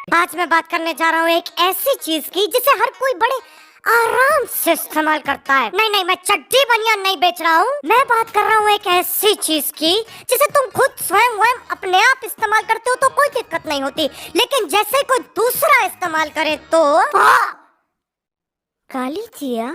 आज मैं बात करने जा रहा हूँ एक ऐसी चीज की जिसे हर कोई बड़े आराम से इस्तेमाल करता है। नहीं, मैं चड्डी बनियान नहीं बेच रहा हूँ। मैं बात कर रहा हूँ एक ऐसी चीज की जिसे तुम खुद स्वयं अपने आप इस्तेमाल करते हो तो कोई दिक्कत नहीं होती, लेकिन जैसे कोई दूसरा इस्तेमाल करे तो गाली दिया।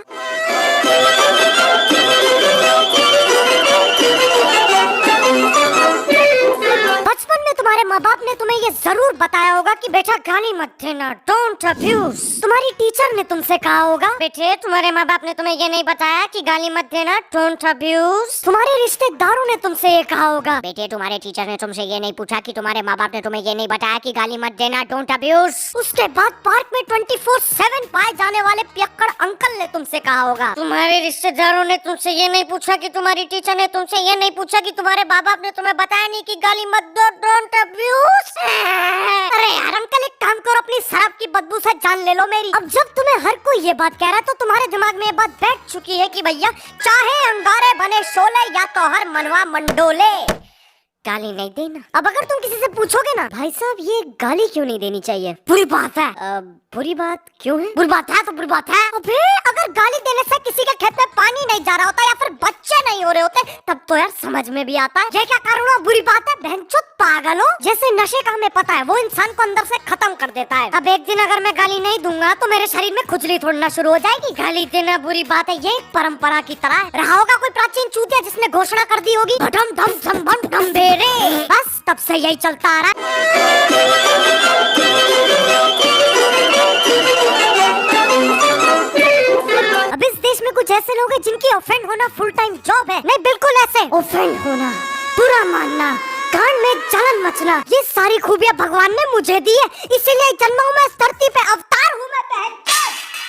बचपन में तुम्हारे माँ बाप ने तुम्हें ये जरूर बताया होगा कि बेटा गाली मत देना, डोंट अब्यूज। तुम्हारी टीचर ने तुमसे कहा होगा बेटे तुम्हारे माँ बाप ने तुम्हें ये नहीं बताया कि गाली मत देना, डोंट अब्यूज। तुम्हारे रिश्तेदारों ने तुमसे ये कहा होगा बेटे तुम्हारे टीचर ने तुमसे ये नहीं पूछा कि तुम्हारे माँ बाप ने तुम्हें ये नहीं बताया कि गाली मत देना, डोंट अब्यूज। उसके बाद पार्क में 24/7 पाए जाने वाले पियक्कड़ अंकल ने तुमसे कहा होगा। तुम्हारे रिश्तेदारों ने तुमसे ये नहीं पूछा कि तुम्हारी टीचर ने तुमसे ये नहीं पूछा कि तुम्हारे माँ बाप ने तुम्हें बताया नहीं कि गाली मत दो, डोंट अब्यूज। अरे यार अंकल एक काम करो, अपनी शराब की बदबू से जान ले लो मेरी। अब जब तुम्हें हर कोई ये बात कह रहा है तो तुम्हारे दिमाग में ये बात बैठ चुकी है कि भैया चाहे अंगारे बने शोले या तो हर मनवा मंडोले, गाली नहीं देना। अब अगर तुम किसी से पूछोगे ना भाई साहब ये गाली क्यों नहीं देनी चाहिए, बुरी बात है। बुरी बात क्यों है? बुरी बात है तो बुरी बात है। अबे अगर गाली देने से किसी के खेत में पानी नहीं जा रहा होता या फिर बच्चे नहीं हो रहे होते तब तो यार समझ में भी आता है। ये क्या करूँगा, बुरी बात है। बहनचोद पागल हो, जैसे नशे का हमें पता है वो इंसान को अंदर से खत्म कर देता है। अब एक दिन अगर मैं गाली नहीं दूंगा तो मेरे शरीर में खुजली थोड़ना शुरू हो जाएगी। गाली देना बुरी बात है, ये एक परंपरा की तरह रहा होगा कोई प्राचीन चूतिया जिसने घोषणा कर दी होगी धम धम धम धम धम बेरे, बस तब से यही चलता आ रहा है। अब इस देश में कुछ ऐसे लोग हैं जिनकी ऑफेंड होना फुल टाइम जॉब है। नहीं बिल्कुल ऐसे ऑफेंड होना, बुरा मानना, कान में जलन मचना, ये सारी खूबियां भगवान ने मुझे दी है, इसीलिए जन्मा हूँ मैं इस धरती पे, अवतार हूँ मैं बहन।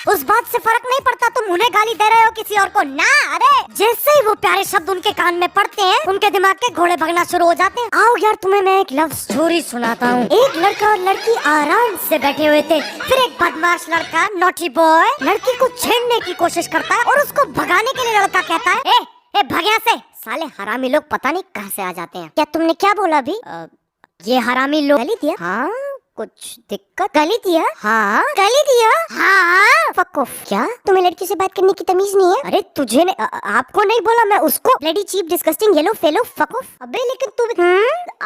उस बात से फर्क नहीं पड़ता तुम उन्हें गाली दे रहे हो किसी और को ना। अरे जैसे ही वो प्यारे शब्द उनके कान में पड़ते हैं उनके दिमाग के घोड़े भगना शुरू हो जाते हैं। आओ यार तुम्हें मैं एक लव स्टोरी सुनाता हूँ। एक लड़का और लड़की आराम से बैठे हुए थे, फिर एक बदमाश लड़का नॉटी बॉय लड़की को छेड़ने की कोशिश करता है और उसको भगाने के लिए लड़का कहता है ए भग से, साले हरामी लोग पता नहीं कहाँ से आ जाते हैं। क्या तुमने क्या बोला अभी? ये हरामी लोग गाली दिया? हाँ कुछ दिक्कत? गाली दिया? हाँ गाली दिया? हाँ फक ऑफ। क्या तुम्हें लड़की से बात करने की तमीज नहीं है? अरे तुझे आपको नहीं बोला मैं उसको, bloody cheap disgusting yellow fellow fuck off. अबे लेकिन तुम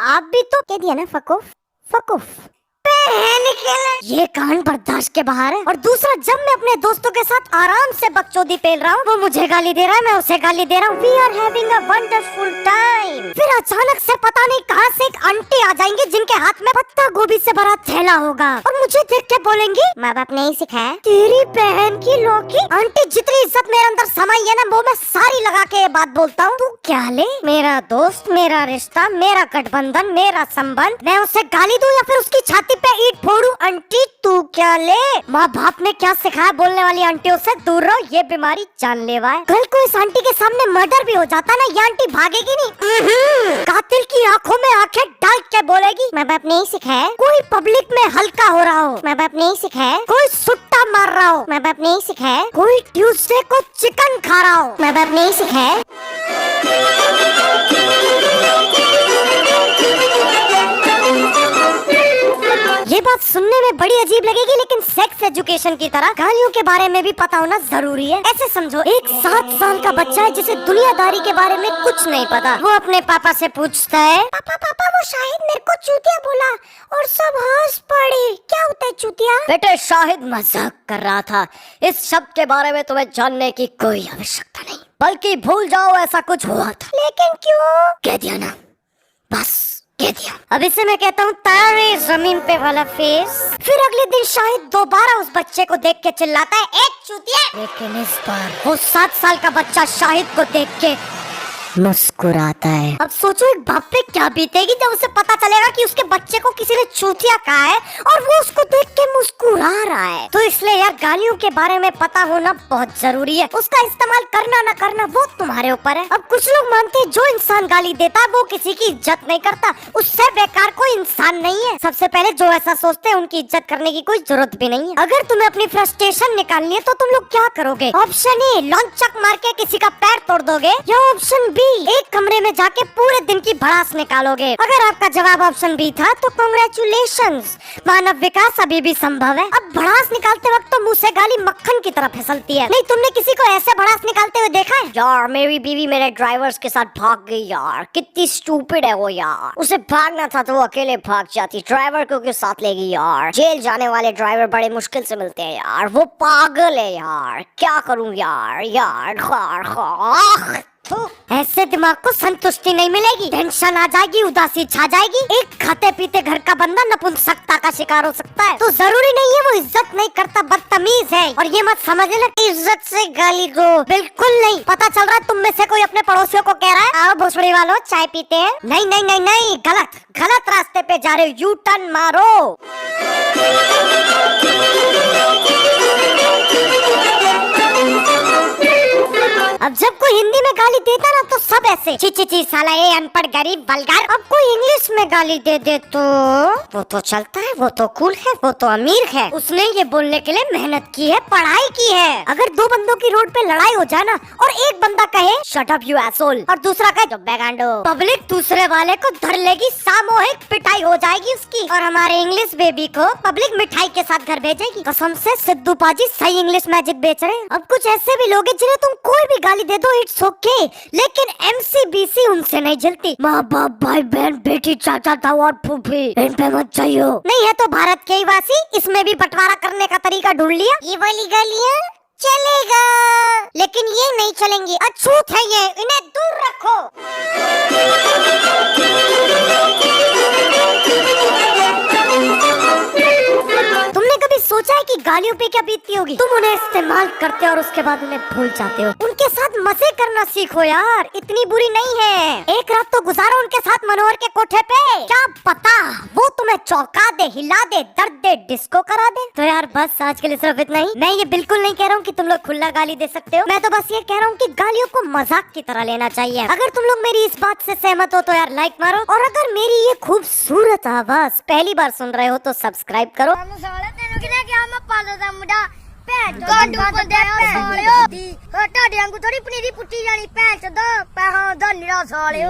आप भी तो कह दिया ना फक ऑफ, फक ऑफ। ये कान बर्दाश्त के बाहर है। और दूसरा जब मैं अपने दोस्तों के साथ आराम से बकचोदी पेल रहा हूँ वो मुझे गाली दे रहा है, मैं उसे गाली दे रहा हूँ। We are having a wonderful time। फिर अचानक से पता नहीं कहाँ से एक आंटी आ जाएंगी जिनके हाथ में पत्ता गोभी से भरा थैला होगा और मुझे देख के बोलेंगी माँ बाप ने ही सिखाया। तेरी बहन की लौकी। आंटी जितनी इज्जत मेरे अंदर समाई है ना वो मैं सारी लगा के ये बात बोलता हूँ। तू क्या ले, मेरा दोस्त, मेरा रिश्ता, मेरा गठबंधन, मेरा संबंध, मैं उसे गाली दूं या फिर उसकी छाती पे ईंट फोड़ू? आंटी तू क्या ले, माँ बाप ने क्या सिखाया, बोलने वाली आंटियों से दूर रहो, ये बीमारी जानलेवा है। कल को इस आंटी के सामने मर्डर भी हो जाता ना, ये आंटी भागेगी नहीं। कातिल की आंखों में आंखें डाल के बोलेगी माँ बाप ने ही सिखाया। कोई पब्लिक में हल्का हो रहा हो, माँ बाप ने ही सिखाया। कोई सुट्टा मार रहा हो, माँ बाप ने ही सिखाया। कोई ट्यूसडे को चिकन खा रहा हो, माँ बाप ने ही सिखाया। ये बात सुनने में बड़ी अजीब लगेगी लेकिन सेक्स एजुकेशन की तरह गालियों के बारे में भी पता होना जरूरी है। ऐसे समझो एक 7 साल का बच्चा है जिसे दुनियादारी के बारे में कुछ नहीं पता। वो अपने पापा से पूछता है पापा वो शाहिद मेरे को चूतिया बोला और सब हंस पड़े, क्या होता है चूतिया? बेटे शाहिद मजाक कर रहा था, इस शब्द के बारे में तुम्हें जानने की कोई आवश्यकता नहीं, बल्कि भूल जाओ ऐसा कुछ हुआ था। लेकिन क्यों? कह दिया ना, बस कह दिया। अब इसे मैं कहता हूँ तारे जमीन पे वाला फेस। फिर अगले दिन शाहिद दोबारा उस बच्चे को देख के चिल्लाता है एक चूतिया। लेकिन इस बार वो 7 साल का बच्चा शाहिद को देख के मुस्कुराता है। अब सोचो एक बाप पे क्या बीतेगी जब उसे पता चलेगा कि उसके बच्चे को किसी ने चूतिया कहा है और वो उसको देख के मुस्कुरा रहा है। तो इसलिए यार गालियों के बारे में पता होना बहुत जरूरी है, उसका इस्तेमाल करना ना करना वो तुम्हारे ऊपर है। अब कुछ लोग मानते हैं जो इंसान गाली देता है वो किसी की इज्जत नहीं करता, उससे बेकार कोई इंसान नहीं है। सबसे पहले जो ऐसा सोचते हैं उनकी इज्जत करने की कोई जरूरत भी नहीं है। अगर तुम्हें अपनी फ्रस्ट्रेशन निकालनी है तो तुम लोग क्या करोगे? ऑप्शन ए लॉन्चक मार के किसी का पैर तोड़ दोगे, या ऑप्शन भी एक कमरे में जाके पूरे दिन की भड़ास निकालोगे। अगर आपका जवाब ऑप्शन बी था तो कांग्रेचुलेशंस, मानव विकास अभी भी संभव है। अब भड़ास निकालते वक्त तो मुंह से गाली मक्खन की तरह फिसलती है। नहीं तुमने किसी को ऐसे भड़ास निकालते हुए देखा है? यार मेरी बीवी मेरे ड्राइवर्स के साथ भाग गई यार, कितनी स्टूपिड है वो यार। उसे भागना था तो वो अकेले भाग जाती, ड्राइवर को क्यों साथ ले गई यार। जेल जाने वाले ड्राइवर बड़े मुश्किल से मिलते हैं यार, वो पागल है यार, क्या करूं यार। ऐसे दिमाग को संतुष्टि नहीं मिलेगी, टेंशन आ जाएगी, उदासी छा जाएगी। एक खाते पीते घर का बंदा नपुंसकता का शिकार हो सकता है। तो जरूरी नहीं है वो इज्जत नहीं करता, बदतमीज है। और ये मत समझ लेना इज्जत से गाली दो, बिल्कुल नहीं। पता चल रहा है तुम में से कोई अपने पड़ोसियों को कह रहा है आओ भोसड़ी वालों चाय पीते हैं। नहीं नहीं नहीं नहीं, गलत रास्ते पे जा रहे हो, यू टर्न मारो। अब जब कोई हिंदी में गाली देता ना तो सब ऐसे ची ची ची साला ये अनपढ़ गरीब वल्गर। अब कोई इंग्लिश में गाली दे दे तो वो तो चलता है, वो तो कूल है, वो तो अमीर है, उसने ये बोलने के लिए मेहनत की है, पढ़ाई की है। अगर दो बंदों की रोड पे लड़ाई हो जाए ना और एक बंदा कहे शट अप यू एसोल और दूसरा कहे जो बेगांडो, पब्लिक दूसरे वाले को धर लेगी, सामूहिक पिटाई हो जाएगी उसकी। और हमारे इंग्लिश बेबी को पब्लिक मिठाई के साथ घर भेजेगी। कसम से सिद्धू पाजी सही इंग्लिश मैजिक बेच रहे हैं। अब कुछ ऐसे भी लोग हैं जिन्हें तुम कोई भी गाली दे दो इट्स ओके, लेकिन MCBC उनसे नहीं जलती। माँ बाप भाई बहन बेटी चाचा ताऊ और फूफी इन पे मत चाहिए। नहीं है तो भारत के ही वासी इसमें भी बंटवारा करने का तरीका ढूंढ लिया। ये वाली गालियाँ चलेगा लेकिन ये नहीं चलेंगी, अछूत है ये, इन्हें दूर रखो। तुमने कभी सोचा है कि गालियों पे क्या बीतती होगी? तुम उन्हें इस्तेमाल करते हो और उसके बाद उन्हें भूल जाते हो। उनके साथ मजे करना सीखो यार, इतनी बुरी नहीं है। एक रात तो गुजारो उनके साथ मनोहर के कोठे पे, क्या पता वो तुम्हें चौंका दे, हिला दे, दर्द दे, डिस्को करा दे। तो यार बस आज के लिए सिर्फ इतना ही। मैं ये बिल्कुल नहीं कह रहा हूँ कि तुम लोग खुला गाली दे सकते हो, मैं तो बस ये कह रहा हूँ कि गालियों को मजाक की तरह लेना चाहिए। अगर तुम लोग मेरी इस बात से सहमत हो तो यार लाइक मारो, और अगर मेरी ये खूबसूरत आवाज पहली बार सुन रहे हो तो सब्सक्राइब करो। ਤੁਹਾਡੇ ਵਾਂਗੂ ਥੋੜੀ ਪਨੀਰੀ ਪੁੱਟੀ ਜਾਣੀ ਭੈਣ ਚੋਦ ਪੈਸਾ ਦਾ ਨਿਰਾ ਸਾਲਿਓ।